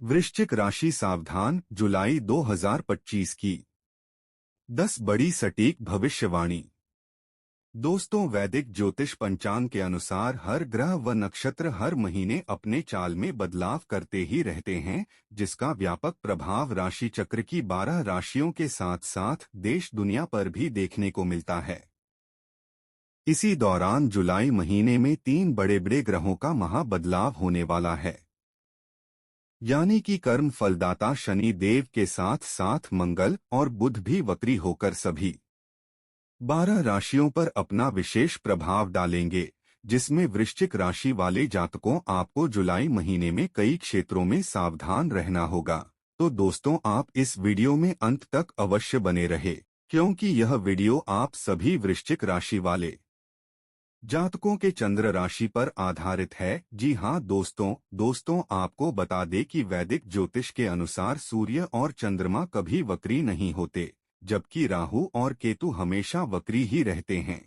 वृश्चिक राशि सावधान, जुलाई 2025 की 10 बड़ी सटीक भविष्यवाणी। दोस्तों, वैदिक ज्योतिष पंचांग के अनुसार हर ग्रह व नक्षत्र हर महीने अपने चाल में बदलाव करते ही रहते हैं, जिसका व्यापक प्रभाव राशि चक्र की 12 राशियों के साथ साथ देश दुनिया पर भी देखने को मिलता है। इसी दौरान जुलाई महीने में 3 बड़े बड़े ग्रहों का महा बदलाव होने वाला है, यानी कि कर्म फलदाता शनि देव के साथ साथ मंगल और बुध भी वक्री होकर सभी 12 राशियों पर अपना विशेष प्रभाव डालेंगे, जिसमें वृश्चिक राशि वाले जातकों आपको जुलाई महीने में कई क्षेत्रों में सावधान रहना होगा। तो दोस्तों, आप इस वीडियो में अंत तक अवश्य बने रहे, क्योंकि यह वीडियो आप सभी वृश्चिक राशि वाले जातकों के चंद्र राशि पर आधारित है। जी हाँ दोस्तों, आपको बता दें कि वैदिक ज्योतिष के अनुसार सूर्य और चंद्रमा कभी वक्री नहीं होते, जबकि राहु और केतु हमेशा वक्री ही रहते हैं।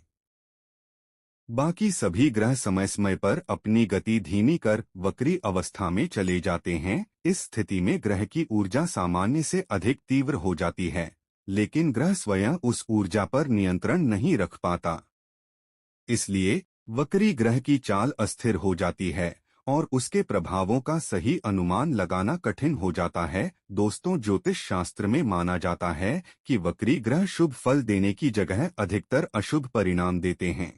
बाकी सभी ग्रह समय समय पर अपनी गति धीमी कर वक्री अवस्था में चले जाते हैं। इस स्थिति में ग्रह की ऊर्जा सामान्य से अधिक तीव्र हो जाती है, लेकिन ग्रह स्वयं उस ऊर्जा पर नियंत्रण नहीं रख पाता। इसलिए वक्री ग्रह की चाल अस्थिर हो जाती है और उसके प्रभावों का सही अनुमान लगाना कठिन हो जाता है। दोस्तों, ज्योतिष शास्त्र में माना जाता है कि वक्री ग्रह शुभ फल देने की जगह अधिकतर अशुभ परिणाम देते हैं।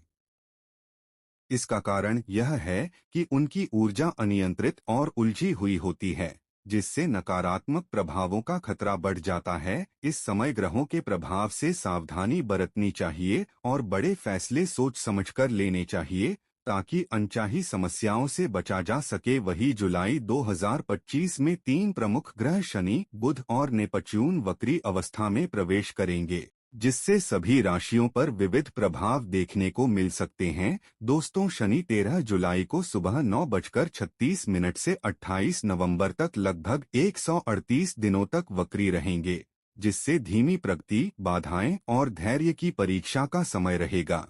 इसका कारण यह है कि उनकी ऊर्जा अनियंत्रित और उलझी हुई होती है, जिससे नकारात्मक प्रभावों का खतरा बढ़ जाता है। इस समय ग्रहों के प्रभाव से सावधानी बरतनी चाहिए और बड़े फैसले सोच समझकर लेने चाहिए, ताकि अनचाही समस्याओं से बचा जा सके। वही जुलाई 2025 में 3 प्रमुख ग्रह शनि, बुध और नेपच्यून वक्री अवस्था में प्रवेश करेंगे, जिससे सभी राशियों पर विविध प्रभाव देखने को मिल सकते हैं। दोस्तों, शनि 13 जुलाई को सुबह 9:36 से 28 नवंबर तक लगभग 138 दिनों तक वक्री रहेंगे, जिससे धीमी प्रगति, बाधाएं और धैर्य की परीक्षा का समय रहेगा।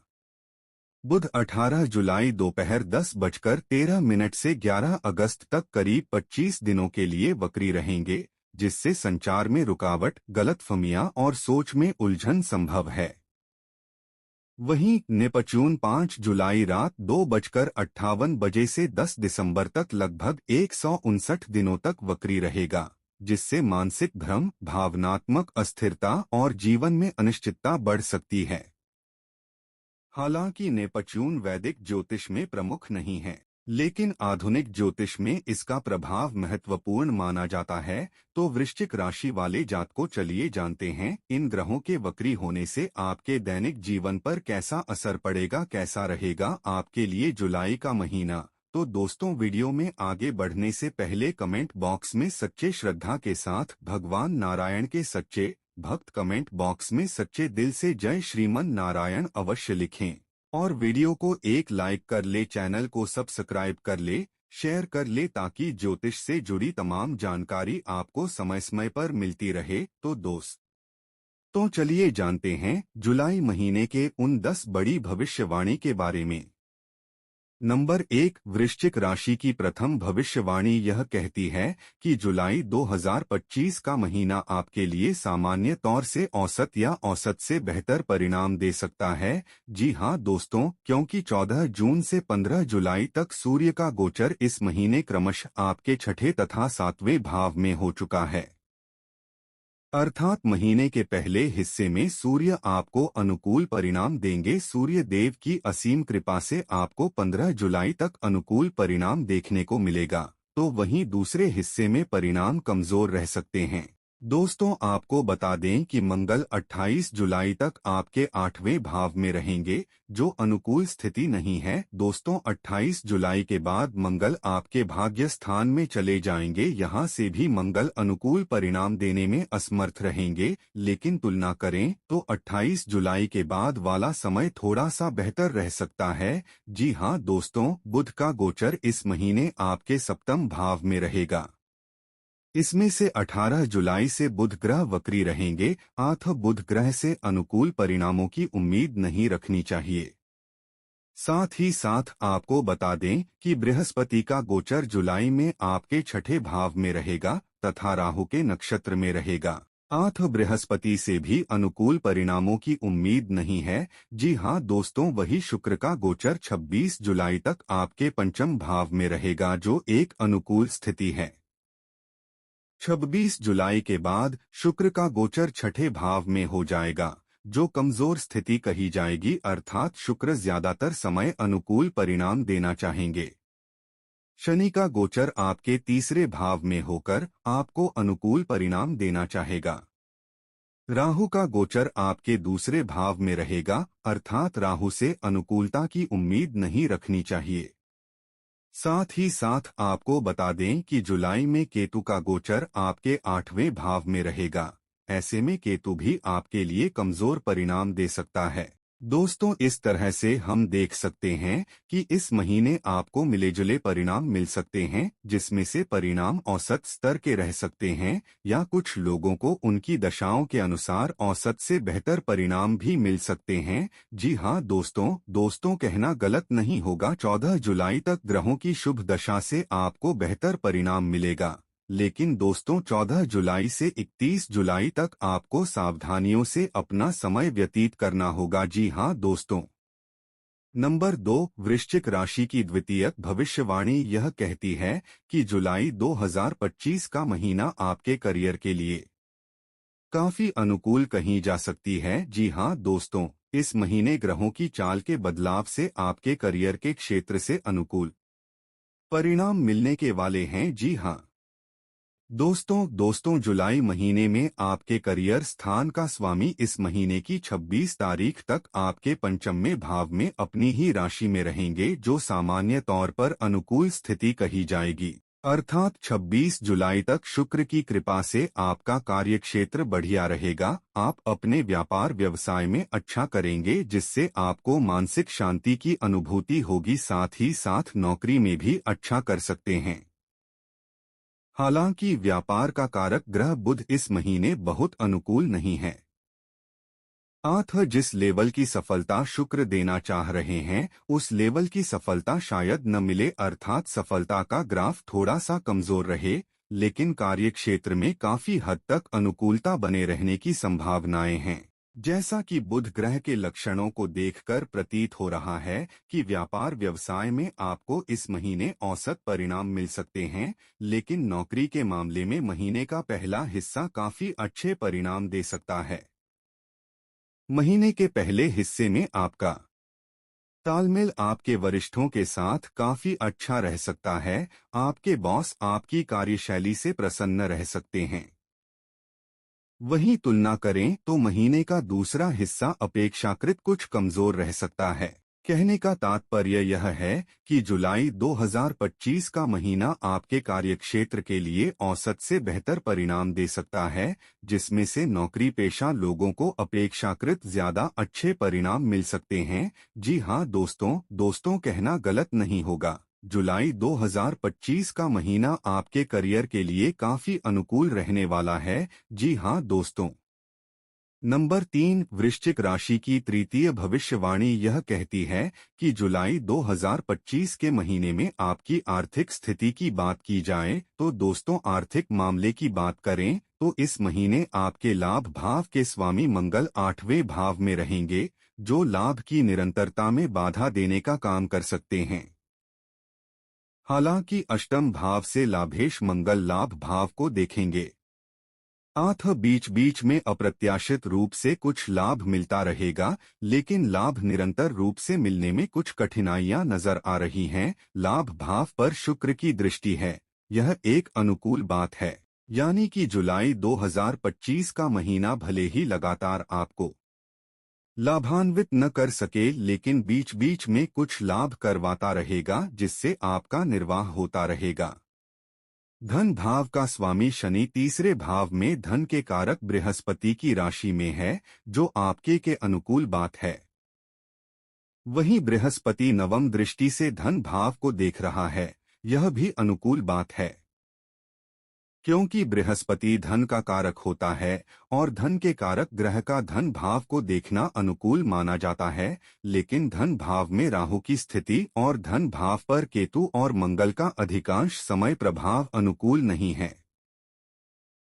बुध 18 जुलाई दोपहर 10:13 से 11 अगस्त तक करीब 25 दिनों के लिए वक्री रहेंगे, जिससे संचार में रुकावट, गलतफहमियां और सोच में उलझन संभव है। वहीं नेपच्यून 5 जुलाई रात 2:58 से 10 दिसंबर तक लगभग 159 दिनों तक वक्री रहेगा, जिससे मानसिक भ्रम, भावनात्मक अस्थिरता और जीवन में अनिश्चितता बढ़ सकती है। हालांकि नेपच्यून वैदिक ज्योतिष में प्रमुख नहीं है, लेकिन आधुनिक ज्योतिष में इसका प्रभाव महत्वपूर्ण माना जाता है। तो वृश्चिक राशि वाले जातकों, चलिए जानते हैं इन ग्रहों के वक्री होने से आपके दैनिक जीवन पर कैसा असर पड़ेगा, कैसा रहेगा आपके लिए जुलाई का महीना। तो दोस्तों, वीडियो में आगे बढ़ने से पहले कमेंट बॉक्स में सच्चे श्रद्धा के साथ भगवान नारायण के सच्चे भक्त कमेंट बॉक्स में सच्चे दिल से जय श्रीमन नारायण अवश्य लिखें और वीडियो को एक लाइक कर ले, चैनल को सब्सक्राइब कर ले, शेयर कर ले, ताकि ज्योतिष से जुड़ी तमाम जानकारी आपको समय समय पर मिलती रहे। तो चलिए जानते हैं जुलाई महीने के उन 10 बड़ी भविष्यवाणी के बारे में। नंबर 1, वृश्चिक राशि की प्रथम भविष्यवाणी यह कहती है कि जुलाई 2025 का महीना आपके लिए सामान्य तौर से औसत या औसत से बेहतर परिणाम दे सकता है। जी हां दोस्तों, क्योंकि 14 जून से 15 जुलाई तक सूर्य का गोचर इस महीने क्रमशः आपके छठे तथा 7वें भाव में हो चुका है। अर्थात महीने के पहले हिस्से में सूर्य आपको अनुकूल परिणाम देंगे। सूर्य देव की असीम कृपा से आपको 15 जुलाई तक अनुकूल परिणाम देखने को मिलेगा, तो वहीं दूसरे हिस्से में परिणाम कमजोर रह सकते हैं। दोस्तों, आपको बता दें कि मंगल 28 जुलाई तक आपके 8वें भाव में रहेंगे, जो अनुकूल स्थिति नहीं है। दोस्तों, 28 जुलाई के बाद मंगल आपके भाग्य स्थान में चले जाएंगे। यहां से भी मंगल अनुकूल परिणाम देने में असमर्थ रहेंगे, लेकिन तुलना करें तो 28 जुलाई के बाद वाला समय थोड़ा सा बेहतर रह सकता है। जी हां दोस्तों, बुध का गोचर इस महीने आपके सप्तम भाव में रहेगा। इसमें से 18 जुलाई से बुध ग्रह वक्री रहेंगे। बुध ग्रह से अनुकूल परिणामों की उम्मीद नहीं रखनी चाहिए। साथ ही साथ आपको बता दें कि बृहस्पति का गोचर जुलाई में आपके छठे भाव में रहेगा तथा राहु के नक्षत्र में रहेगा। आठ बृहस्पति से भी अनुकूल परिणामों की उम्मीद नहीं है। जी हाँ दोस्तों, वही शुक्र का गोचर 26 जुलाई तक आपके पंचम भाव में रहेगा, जो एक अनुकूल स्थिति है। 26 जुलाई के बाद शुक्र का गोचर छठे भाव में हो जाएगा, जो कमजोर स्थिति कही जाएगी, अर्थात शुक्र ज्यादातर समय अनुकूल परिणाम देना चाहेंगे। शनि का गोचर आपके तीसरे भाव में होकर आपको अनुकूल परिणाम देना चाहेगा। राहु का गोचर आपके दूसरे भाव में रहेगा, अर्थात राहु से अनुकूलता की उम्मीद नहीं रखनी चाहिए। साथ ही साथ आपको बता दें कि जुलाई में केतु का गोचर आपके आठवें भाव में रहेगा। ऐसे में केतु भी आपके लिए कमजोर परिणाम दे सकता है। दोस्तों, इस तरह से हम देख सकते हैं कि इस महीने आपको मिले-जुले परिणाम मिल सकते हैं, जिसमें से परिणाम औसत स्तर के रह सकते हैं या कुछ लोगों को उनकी दशाओं के अनुसार औसत से बेहतर परिणाम भी मिल सकते हैं। जी हाँ दोस्तों कहना गलत नहीं होगा। 14 जुलाई तक ग्रहों की शुभ दशा से आपको बेहतर परिणाम मिलेगा, लेकिन दोस्तों 14 जुलाई से 31 जुलाई तक आपको सावधानियों से अपना समय व्यतीत करना होगा। जी हाँ दोस्तों। नंबर 2, वृश्चिक राशि की द्वितीयक भविष्यवाणी यह कहती है कि जुलाई 2025 का महीना आपके करियर के लिए काफी अनुकूल कही जा सकती है। जी हाँ दोस्तों, इस महीने ग्रहों की चाल के बदलाव से आपके करियर के क्षेत्र से अनुकूल परिणाम मिलने के वाले हैं। जी हाँ दोस्तों जुलाई महीने में आपके करियर स्थान का स्वामी इस महीने की 26 तारीख तक आपके पंचम भाव में अपनी ही राशि में रहेंगे, जो सामान्य तौर पर अनुकूल स्थिति कही जाएगी। अर्थात 26 जुलाई तक शुक्र की कृपा से आपका कार्यक्षेत्र बढ़िया रहेगा। आप अपने व्यापार व्यवसाय में अच्छा करेंगे, जिससे आपको मानसिक शांति की अनुभूति होगी। साथ ही साथ नौकरी में भी अच्छा कर सकते हैं। हालांकि व्यापार का कारक ग्रह बुध इस महीने बहुत अनुकूल नहीं है। जिस लेवल की सफलता शुक्र देना चाह रहे हैं, उस लेवल की सफलता शायद न मिले, अर्थात सफलता का ग्राफ थोड़ा सा कमजोर रहे, लेकिन कार्यक्षेत्र में काफी हद तक अनुकूलता बने रहने की संभावनाएं हैं। जैसा कि बुध ग्रह के लक्षणों को देखकर प्रतीत हो रहा है कि व्यापार व्यवसाय में आपको इस महीने औसत परिणाम मिल सकते हैं, लेकिन नौकरी के मामले में महीने का पहला हिस्सा काफी अच्छे परिणाम दे सकता है। महीने के पहले हिस्से में आपका तालमेल आपके वरिष्ठों के साथ काफी अच्छा रह सकता है। आपके बॉस आपकी कार्यशैली से प्रसन्न रह सकते हैं। वहीं तुलना करें तो महीने का दूसरा हिस्सा अपेक्षाकृत कुछ कमजोर रह सकता है। कहने का तात्पर्य यह है कि जुलाई 2025 का महीना आपके कार्यक्षेत्र के लिए औसत से बेहतर परिणाम दे सकता है, जिसमें से नौकरी पेशा लोगों को अपेक्षाकृत ज्यादा अच्छे परिणाम मिल सकते हैं। जी हाँ दोस्तों कहना गलत नहीं होगा। जुलाई 2025 का महीना आपके करियर के लिए काफी अनुकूल रहने वाला है। जी हाँ दोस्तों। नंबर 3, वृश्चिक राशि की तृतीय भविष्यवाणी यह कहती है कि जुलाई 2025 के महीने में आपकी आर्थिक स्थिति की बात की जाए तो दोस्तों आर्थिक मामले की बात करें तो इस महीने आपके लाभ भाव के स्वामी मंगल 8वें भाव में रहेंगे, जो लाभ की निरंतरता में बाधा देने का काम कर सकते हैं। हालांकि अष्टम भाव से लाभेश मंगल लाभ भाव को देखेंगे। बीच बीच में अप्रत्याशित रूप से कुछ लाभ मिलता रहेगा, लेकिन लाभ निरंतर रूप से मिलने में कुछ कठिनाइयां नजर आ रही हैं। लाभ भाव पर शुक्र की दृष्टि है, यह एक अनुकूल बात है। यानी कि जुलाई 2025 का महीना भले ही लगातार आपको लाभान्वित न कर सके, लेकिन बीच बीच में कुछ लाभ करवाता रहेगा, जिससे आपका निर्वाह होता रहेगा। धन भाव का स्वामी शनि तीसरे भाव में धन के कारक बृहस्पति की राशि में है, जो आपके के अनुकूल बात है। वहीं बृहस्पति नवम दृष्टि से धन भाव को देख रहा है, यह भी अनुकूल बात है। क्योंकि बृहस्पति धन का कारक होता है और धन के कारक ग्रह का धन भाव को देखना अनुकूल माना जाता है, लेकिन धन भाव में राहु की स्थिति और धन भाव पर केतु और मंगल का अधिकांश समय प्रभाव अनुकूल नहीं है।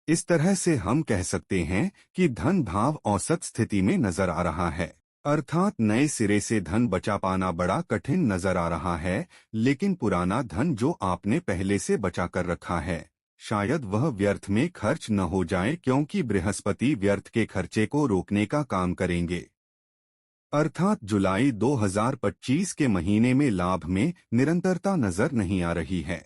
इस तरह से हम कह सकते हैं कि धन भाव औसत स्थिति में नजर आ रहा है, अर्थात नए सिरे से धन बचा पाना बड़ा कठिन नजर आ रहा है, लेकिन पुराना धन जो आपने पहले से बचा कर रखा है शायद वह व्यर्थ में खर्च न हो जाए, क्योंकि बृहस्पति व्यर्थ के खर्चे को रोकने का काम करेंगे। अर्थात जुलाई 2025 के महीने में लाभ में निरंतरता नजर नहीं आ रही है।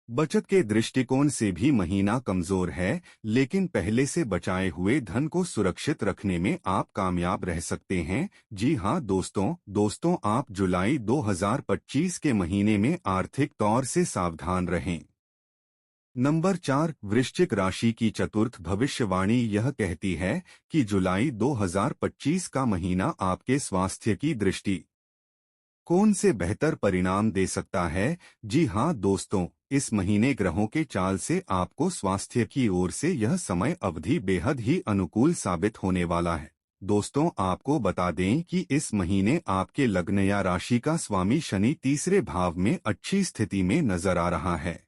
बचत के दृष्टिकोण से भी महीना कमजोर है, लेकिन पहले से बचाए हुए धन को सुरक्षित रखने में आप कामयाब रह सकते हैं। जी हाँ दोस्तों आप जुलाई 2025 के महीने में आर्थिक तौर से सावधान रहें। नंबर 4, वृश्चिक राशि की चतुर्थ भविष्यवाणी यह कहती है कि जुलाई 2025 का महीना आपके स्वास्थ्य की दृष्टि कौन से बेहतर परिणाम दे सकता है। जी हाँ दोस्तों, इस महीने ग्रहों के चाल से आपको स्वास्थ्य की ओर से यह समय अवधि बेहद ही अनुकूल साबित होने वाला है। दोस्तों आपको बता दें कि इस महीने आपके लग्न या राशि का स्वामी शनि तीसरे भाव में अच्छी स्थिति में नजर आ रहा है,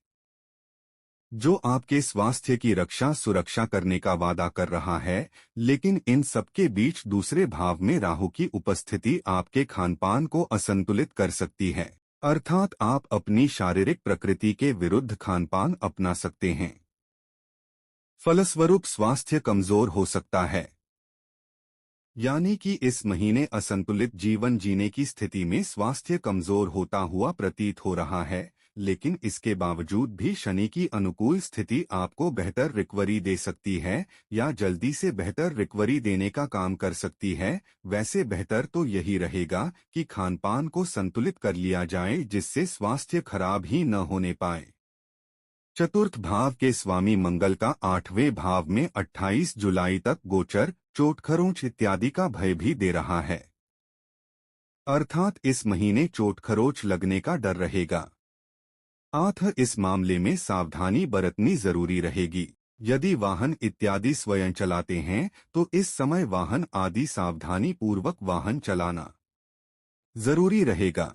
जो आपके स्वास्थ्य की रक्षा सुरक्षा करने का वादा कर रहा है। लेकिन इन सबके बीच दूसरे भाव में राहु की उपस्थिति आपके खानपान को असंतुलित कर सकती है, अर्थात आप अपनी शारीरिक प्रकृति के विरुद्ध खानपान अपना सकते हैं। फलस्वरूप स्वास्थ्य कमजोर हो सकता है, यानी कि इस महीने असंतुलित जीवन जीने की स्थिति में स्वास्थ्य कमजोर होता हुआ प्रतीत हो रहा है। लेकिन इसके बावजूद भी शनि की अनुकूल स्थिति आपको बेहतर रिकवरी दे सकती है या जल्दी से बेहतर रिकवरी देने का काम कर सकती है। वैसे बेहतर तो यही रहेगा कि खानपान को संतुलित कर लिया जाए, जिससे स्वास्थ्य खराब ही न होने पाए। चतुर्थ भाव के स्वामी मंगल का 8वें भाव में 28 जुलाई तक गोचर चोट खरोंच इत्यादि का भय भी दे रहा है, अर्थात इस महीने चोट खरोच लगने का डर रहेगा। इस मामले में सावधानी बरतनी जरूरी रहेगी। यदि वाहन इत्यादि स्वयं चलाते हैं तो इस समय वाहन आदि सावधानी पूर्वक वाहन चलाना जरूरी रहेगा।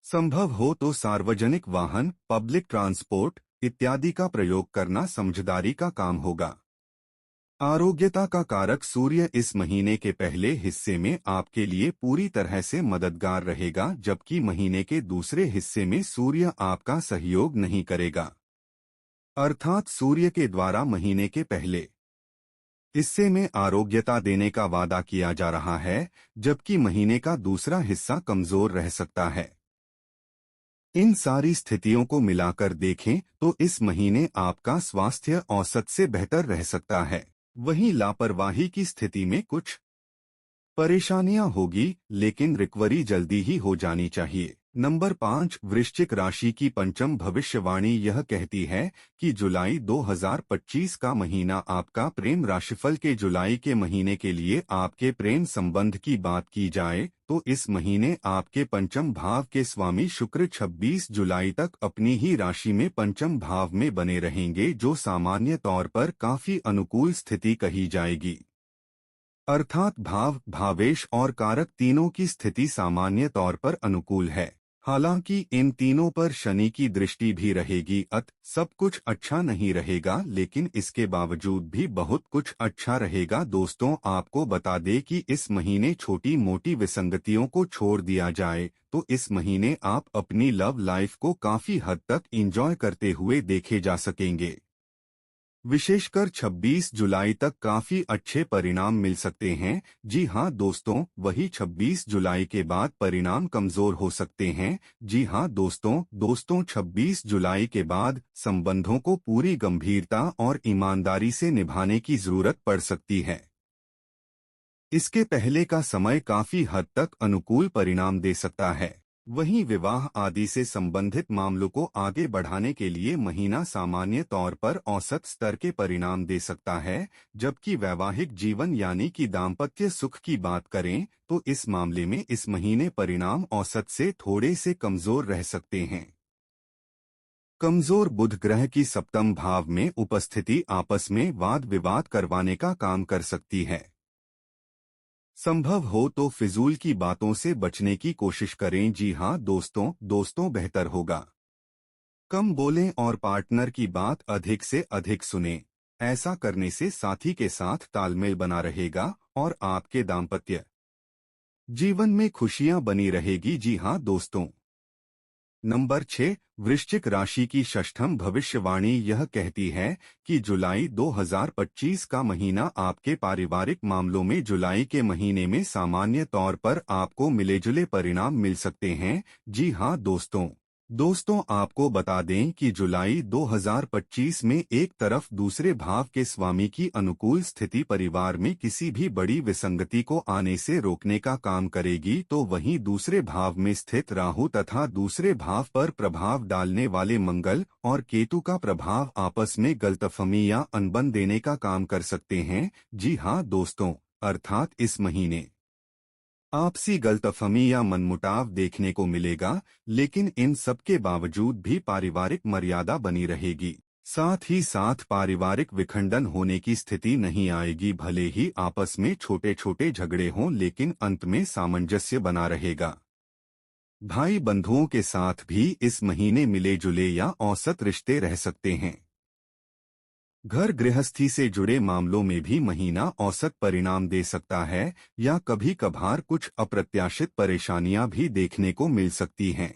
संभव हो तो सार्वजनिक वाहन, पब्लिक ट्रांसपोर्ट इत्यादि का प्रयोग करना समझदारी का काम होगा। आरोग्यता का कारक सूर्य इस महीने के पहले हिस्से में आपके लिए पूरी तरह से मददगार रहेगा, जबकि महीने के दूसरे हिस्से में सूर्य आपका सहयोग नहीं करेगा, अर्थात सूर्य के द्वारा महीने के पहले हिस्से में आरोग्यता देने का वादा किया जा रहा है, जबकि महीने का दूसरा हिस्सा कमजोर रह सकता है। इन सारी स्थितियों को मिलाकर देखें तो इस महीने आपका स्वास्थ्य औसत से बेहतर रह सकता है। वहीं लापरवाही की स्थिति में कुछ परेशानियां होगी, लेकिन रिकवरी जल्दी ही हो जानी चाहिए। नंबर 5, वृश्चिक राशि की पंचम भविष्यवाणी यह कहती है कि जुलाई 2025 का महीना आपका प्रेम राशिफल के जुलाई के महीने के लिए आपके प्रेम संबंध की बात की जाए तो इस महीने आपके पंचम भाव के स्वामी शुक्र 26 जुलाई तक अपनी ही राशि में पंचम भाव में बने रहेंगे, जो सामान्य तौर पर काफी अनुकूल स्थिति कही जाएगी। अर्थात भाव, भावेश और कारक तीनों की स्थिति सामान्य तौर पर अनुकूल है। हालांकि इन तीनों पर शनि की दृष्टि भी रहेगी, सब कुछ अच्छा नहीं रहेगा, लेकिन इसके बावजूद भी बहुत कुछ अच्छा रहेगा। दोस्तों आपको बता दें कि इस महीने छोटी मोटी विसंगतियों को छोड़ दिया जाए तो इस महीने आप अपनी लव लाइफ को काफी हद तक एंजॉय करते हुए देखे जा सकेंगे। विशेषकर 26 जुलाई तक काफी अच्छे परिणाम मिल सकते हैं। जी हाँ दोस्तों, वही 26 जुलाई के बाद परिणाम कमजोर हो सकते हैं। जी हाँ दोस्तों 26 जुलाई के बाद संबंधों को पूरी गंभीरता और ईमानदारी से निभाने की जरूरत पड़ सकती है। इसके पहले का समय काफी हद तक अनुकूल परिणाम दे सकता है। वहीं विवाह आदि से संबंधित मामलों को आगे बढ़ाने के लिए महीना सामान्य तौर पर औसत स्तर के परिणाम दे सकता है, जबकि वैवाहिक जीवन यानी कि दाम्पत्य सुख की बात करें तो इस मामले में इस महीने परिणाम औसत से थोड़े से कमजोर रह सकते हैं। कमजोर बुध ग्रह की सप्तम भाव में उपस्थिति आपस में वाद विवाद करवाने का काम कर सकती है। संभव हो तो फिजूल की बातों से बचने की कोशिश करें। जी हाँ दोस्तों, बेहतर होगा कम बोलें और पार्टनर की बात अधिक से अधिक सुनें। ऐसा करने से साथी के साथ तालमेल बना रहेगा और आपके दाम्पत्य जीवन में खुशियां बनी रहेगी। जी हाँ दोस्तों। नंबर 6, वृश्चिक राशि की षष्ठम भविष्यवाणी यह कहती है कि जुलाई 2025 का महीना आपके पारिवारिक मामलों में जुलाई के महीने में सामान्य तौर पर आपको मिले-जुले परिणाम मिल सकते हैं। जी हाँ दोस्तों आपको बता दें कि जुलाई 2025 में एक तरफ दूसरे भाव के स्वामी की अनुकूल स्थिति परिवार में किसी भी बड़ी विसंगति को आने से रोकने का काम करेगी, तो वहीं दूसरे भाव में स्थित राहु तथा दूसरे भाव पर प्रभाव डालने वाले मंगल और केतु का प्रभाव आपस में गलतफहमी या अनबन देने का काम कर सकते हैं। जी हाँ दोस्तों, अर्थात इस महीने आपसी गलतफहमी या मनमुटाव देखने को मिलेगा, लेकिन इन सब के बावजूद भी पारिवारिक मर्यादा बनी रहेगी। साथ ही साथ पारिवारिक विखंडन होने की स्थिति नहीं आएगी। भले ही आपस में छोटे छोटे झगड़े हों, लेकिन अंत में सामंजस्य बना रहेगा। भाई बंधुओं के साथ भी इस महीने मिले जुले या औसत रिश्ते रह सकते हैं। घर गृहस्थी से जुड़े मामलों में भी महीना औसत परिणाम दे सकता है या कभी कभार कुछ अप्रत्याशित परेशानियां भी देखने को मिल सकती हैं,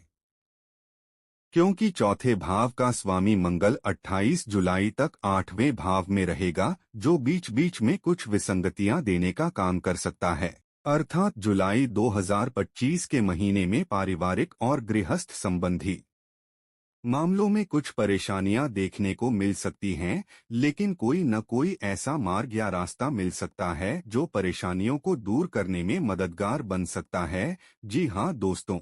क्योंकि चौथे भाव का स्वामी मंगल 28 जुलाई तक 8वें भाव में रहेगा, जो बीच बीच में कुछ विसंगतियां देने का काम कर सकता है। अर्थात जुलाई 2025 के महीने में पारिवारिक और गृहस्थ संबंधी मामलों में कुछ परेशानियां देखने को मिल सकती हैं, लेकिन कोई न कोई ऐसा मार्ग या रास्ता मिल सकता है जो परेशानियों को दूर करने में मददगार बन सकता है। जी हाँ दोस्तों।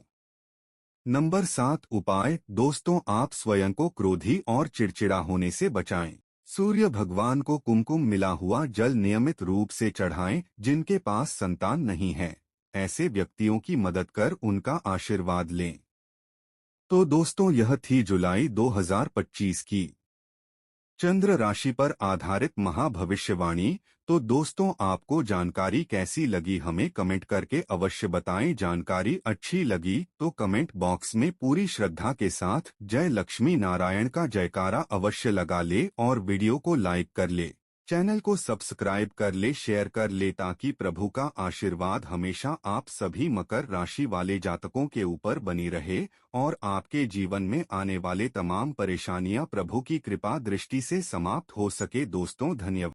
नंबर 7, उपाय। दोस्तों आप स्वयं को क्रोधी और चिड़चिड़ा होने से बचाएं। सूर्य भगवान को कुमकुम मिला हुआ जल नियमित रूप से चढ़ाएं। जिनके पास संतान नहीं है, ऐसे व्यक्तियों की मदद कर उनका आशीर्वाद लें। तो दोस्तों यह थी जुलाई 2025 की चंद्र राशि पर आधारित महाभविष्यवाणी। तो दोस्तों आपको जानकारी कैसी लगी हमें कमेंट करके अवश्य बताएं। जानकारी अच्छी लगी तो कमेंट बॉक्स में पूरी श्रद्धा के साथ जय लक्ष्मी नारायण का जयकारा अवश्य लगा ले और वीडियो को लाइक कर ले, चैनल को सब्सक्राइब कर ले, शेयर कर ले, ताकि प्रभु का आशीर्वाद हमेशा आप सभी मकर राशि वाले जातकों के ऊपर बनी रहे और आपके जीवन में आने वाले तमाम परेशानियां प्रभु की कृपा दृष्टि से समाप्त हो सके। दोस्तों धन्यवाद।